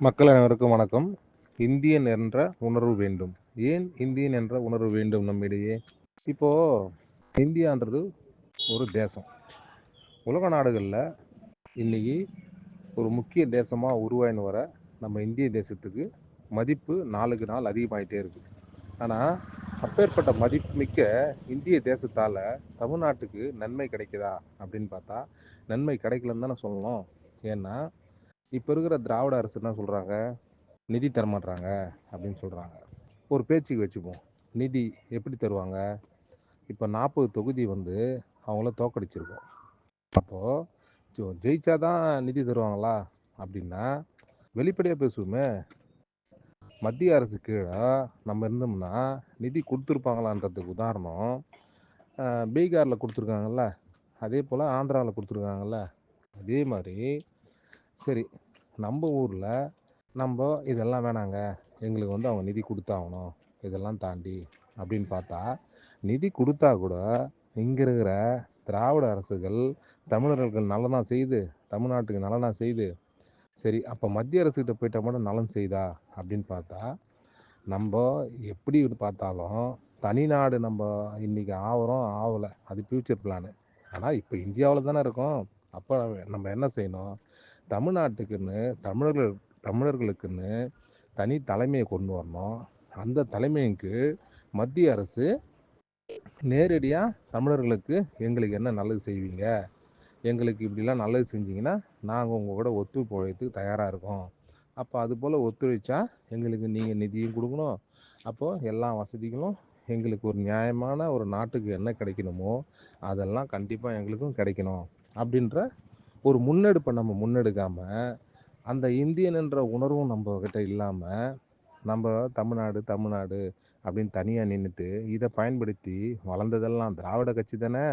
மக்கள் அனைவருக்கும் வணக்கம். இந்தியன் என்ற உணர்வு வேண்டும். ஏன் இந்தியன் என்ற உணர்வு வேண்டும் நம்மிடையே? இப்போ இந்தியான்றது ஒரு தேசம். உலக நாடுகளில் இன்னைக்கு ஒரு முக்கிய தேசமாக உருவாயின்னு வர நம்ம இந்திய தேசத்துக்கு மதிப்பு நாளுக்கு நாள் அதிகமாயிட்டே இருக்கு. ஆனால் அப்பேற்பட்ட மதிப்புமிக்க இந்திய தேசத்தால் தமிழ்நாட்டுக்கு நன்மை கிடைக்குதா அப்படின்னு பார்த்தா நன்மை கிடைக்கலன்னு தானே சொல்லணும். ஏன்னா இப்போ இருக்கிற திராவிட அரசு என்ன சொல்கிறாங்க, நிதி தரமாட்டுறாங்க அப்படின்னு சொல்கிறாங்க. ஒரு பேச்சுக்கு வச்சுப்போம், நிதி எப்படி தருவாங்க? இப்போ 40 தொகுதி அவங்கள தோக்கடிச்சிருக்கோம். அப்போது ஜெயிச்சாதான் நிதி தருவாங்களா அப்படின்னா வெளிப்படையாக பேசுவோமே. மத்திய அரசு கீழே நம்ம இருந்தோம்னா நிதி கொடுத்துருப்பாங்களான்றதுக்கு உதாரணம் பீகாரில் கொடுத்துருக்காங்கல்ல, அதே போல் ஆந்திராவில் கொடுத்துருக்காங்கல்ல. அதே மாதிரி சரி, நம்ம ஊரில் நம்ம இதெல்லாம் வேணாங்க, எங்களுக்கு அவங்க நிதி கொடுத்தாகணும், இதெல்லாம் தாண்டி அப்படின்னு பார்த்தா நிதி கொடுத்தா கூட இங்கே இருக்கிற திராவிட அரசுகள் தமிழர்கள் நலனா செய்து, தமிழ்நாட்டுக்கு நலனா செய்து, சரி அப்போ மத்திய அரசுக்கிட்ட போயிட்டா மட்டும் நலன் செய்தா அப்படின்னு பார்த்தா நம்ம எப்படி பார்த்தாலும் தனிநாடு நம்ம இன்னைக்கு ஆகலை, அது ஃப்யூச்சர் பிளானு. ஆனால் இப்போ இந்தியாவில் தானே இருக்கோம். அப்போ நம்ம என்ன செய்யணும், தமிழ்நாட்டுக்குன்னு தமிழர்களுக்குன்னு தனி தலைமையை கொண்டு வரணும். அந்த தலைமையின் கீழ் மத்திய அரசு நேரடியாக தமிழர்களுக்கு எங்களுக்கு என்ன நல்லது செய்வீங்க, எங்களுக்கு இப்படிலாம் நல்லது செஞ்சீங்கன்னா நாங்கள் உங்கள் கூட ஒத்துழைப்புக்கு தயாராக இருக்கோம். அப்போ அதுபோல் ஒத்துழைச்சா எங்களுக்கு நீங்கள் நிதியும் கொடுக்கணும். அப்போது எல்லா வசதிகளும் எங்களுக்கு ஒரு நியாயமான ஒரு நாட்டுக்கு என்ன கிடைக்கணுமோ அதெல்லாம் கண்டிப்பாக எங்களுக்கும் கிடைக்கணும் அப்படின்ற ஒரு முன்னெடுப்பை நம்ம முன்னெடுக்காமல், அந்த இந்தியன் என்ற உணர்வும் நம்ம கிட்ட இல்லாமல், நம்ம தமிழ்நாடு தமிழ்நாடு அப்படின்னு தனியாக நின்றுட்டு இதை பயன்படுத்தி வளர்ந்ததெல்லாம் திராவிட கட்சி தானே,